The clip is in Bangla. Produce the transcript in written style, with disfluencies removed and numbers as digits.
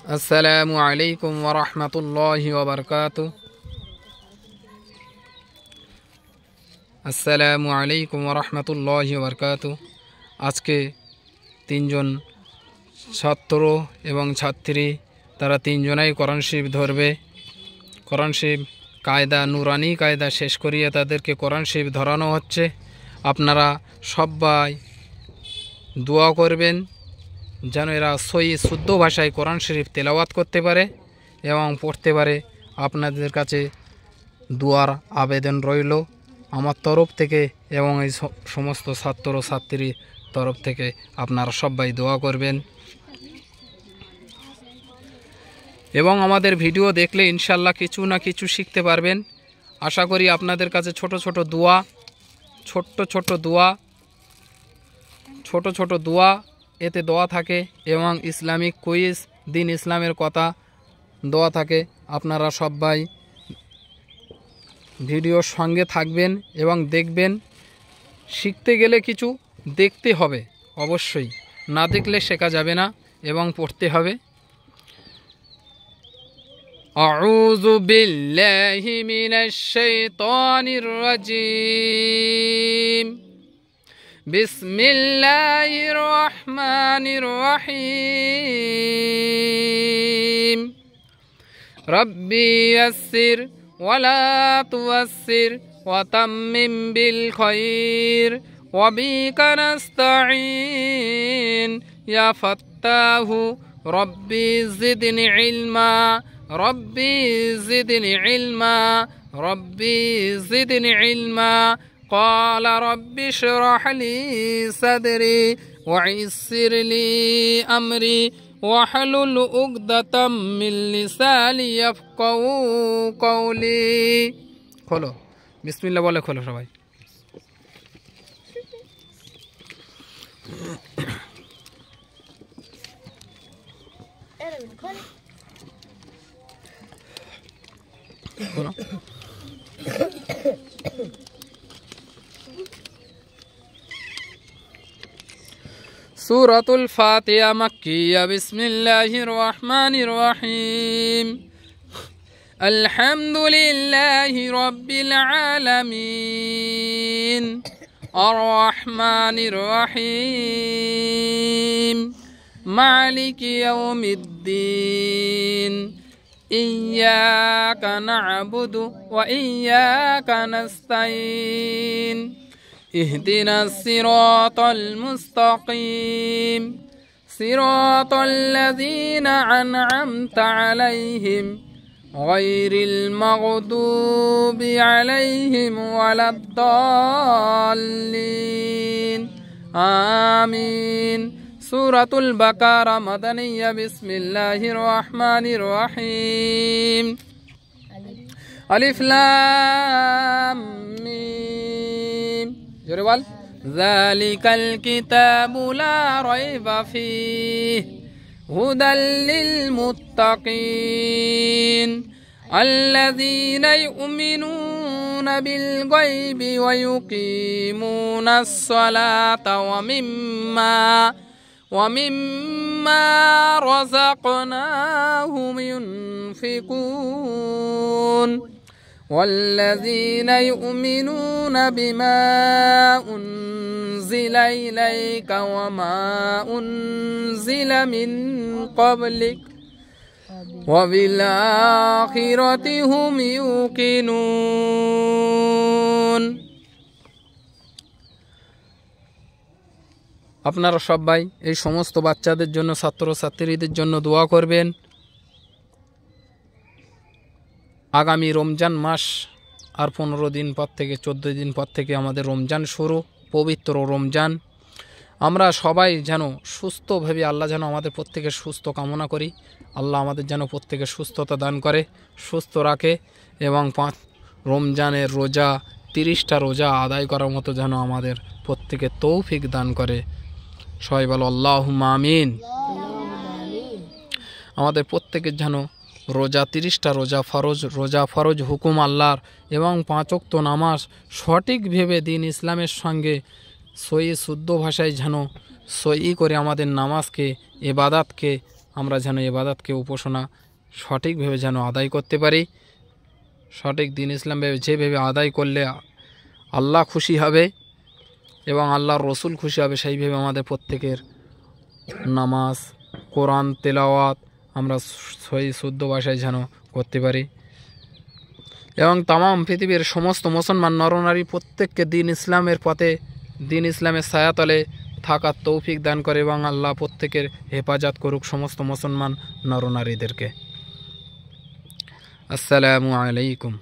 আসসালামু আলাইকুম ওয়া রাহমাতুল্লাহি ওয়া বারাকাতুহু। আসসালামু আলাইকুম ওয়া রাহমাতুল্লাহি ওয়া বারাকাতুহু। আজকে তিনজন ছাত্র এবং ছাত্রী, তারা তিনজনাই কোরআন শরীফ ধরবে। কোরআন শরীফ কায়দা, নুরানি কায়দা শেষ করিয়ে তাদেরকে কোরআন শরীফ ধরানো হচ্ছে। আপনারা সবাই দোয়া করবেন যেন এরা সহি শুদ্ধ ভাষায় কোরআন শরীফ তেলাওয়াত করতে পারে এবং পড়তে পারে। আপনাদের কাছে দোয়ার আবেদন রইল আমার তরফ থেকে এবং এই সমস্ত ছাত্র ছাত্রীর তরফ থেকে। আপনারা সবাই দোয়া করবেন এবং আমাদের ভিডিও দেখলে ইনশাল্লাহ কিছু না কিছু শিখতে পারবেন। আশা করি আপনাদের কাছে ছোট ছোট দোয়া এতে দোয়া থাকে এবং ইসলামিক কুইজ, দিন ইসলামের কথা দোয়া থাকে। আপনারা সবাই ভিডিওর সঙ্গে থাকবেন এবং দেখবেন। শিখতে গেলে কিছু দেখতে হবে অবশ্যই, না দেখলে শেখা যাবে না এবং পড়তে হবে। আউযু বিল্লাহি মিনাশ শাইতানির রাজীম। বিসমিল্লাহির রহমানির রহিম। রব্বি ইয়াসসির ওয়ালা তুয়াসসির ওয়া তাম্মিম বিল খায়র ওয়া বিকা নাস্তাঈন ইয়া ফাত্তাহু রব্বি জিদনি ইলমা রব্বি জিদনি ইলমা রব্বি জিদনি ইলমা। قال رب اشرح لي صدري ويسر لي أمري واحلل عقدة من لساني يفقهوا قولي। খোলো, বিসমিল্লাহ বলে খোলো সবাই। सूरतुल फातिहा मक्किया। बिस्मिल्लाहिर रहमानिर रहीम। अल्हम्दुलिल्लाहि रब्बिल आलमीन अर्रहमानिर रहीम मालिकि यौमिद्दीन इय्याका नअबुदु व इय्याका नस्तईन اهدنا الصراط المستقيم صراط الذين أنعمت عليهم غير المغضوب عليهم ولا الضالين آمين। سورة البقرة مدنية। بسم الله الرحمن الرحيم. ألف لام ميم ذلك الكتاب لا ريب فيه هدى للمتقين الذين يؤمنون بالغيب ويقيمون الصلاة ومما رزقناهم ينفقون والذين يؤمنون بما أنزل إليك وما أنزل من قبلك وبالآخرة هم يوقنون। আপনারা সবাই এই সমস্ত বাচ্চাদের জন্য, ছাত্র ছাত্রীদের জন্য দোয়া করবেন। আগামী রমজান মাস আর 15 দিন পর থেকে, 14 দিন পর থেকে আমাদের রমজান শুরু, পবিত্র রমজান। আমরা সবাই যেন সুস্থভাবে, আল্লাহ যেন আমাদের প্রত্যেকের সুস্থ কামনা করি। আল্লাহ আমাদের যেন প্রত্যেকের সুস্থতা দান করে, সুস্থ রাখে এবং রমজানের রোজা, 30টা রোজা আদায় করার মতো যেন আমাদের প্রত্যেকের তৌফিক দান করে। সবাই বলো আল্লাহুম্মা আমিন। আমাদের প্রত্যেকের যেন রোজা, 30টা রোজা ফরজ হুকুম আল্লাহর এবং 5 ওয়াক্ত নামাজ সঠিকভাবে দিন ইসলামের সঙ্গে সহি শুদ্ধ ভাষায় যেন সহি করে আমাদের নামাজকে, ইবাদতকে আমরা যেন ইবাদতকে উপাসনা সঠিকভাবে যেন আদায় করতে পারি। সঠিক দিন ইসলাম যেভাবে আদায় করলে আল্লাহ খুশি হবে এবং আল্লাহর রসুল খুশি হবে, সেইভাবে আমাদের প্রত্যেকের নামাজ, কোরআন তেলাওয়াত আমরা সহি শুদ্ধ ভাষায় যেন করতে পারি এবং তামাম পৃথিবীর সমস্ত মুসলমান নরনারী প্রত্যেককে দিন ইসলামের পথে, দিন ইসলামের ছায়াতলে থাকার তৌফিক দান করে এবং আল্লাহ প্রত্যেকের হেফাজত করুক সমস্ত মুসলমান নরনারীদেরকে। আসসালামু আলাইকুম।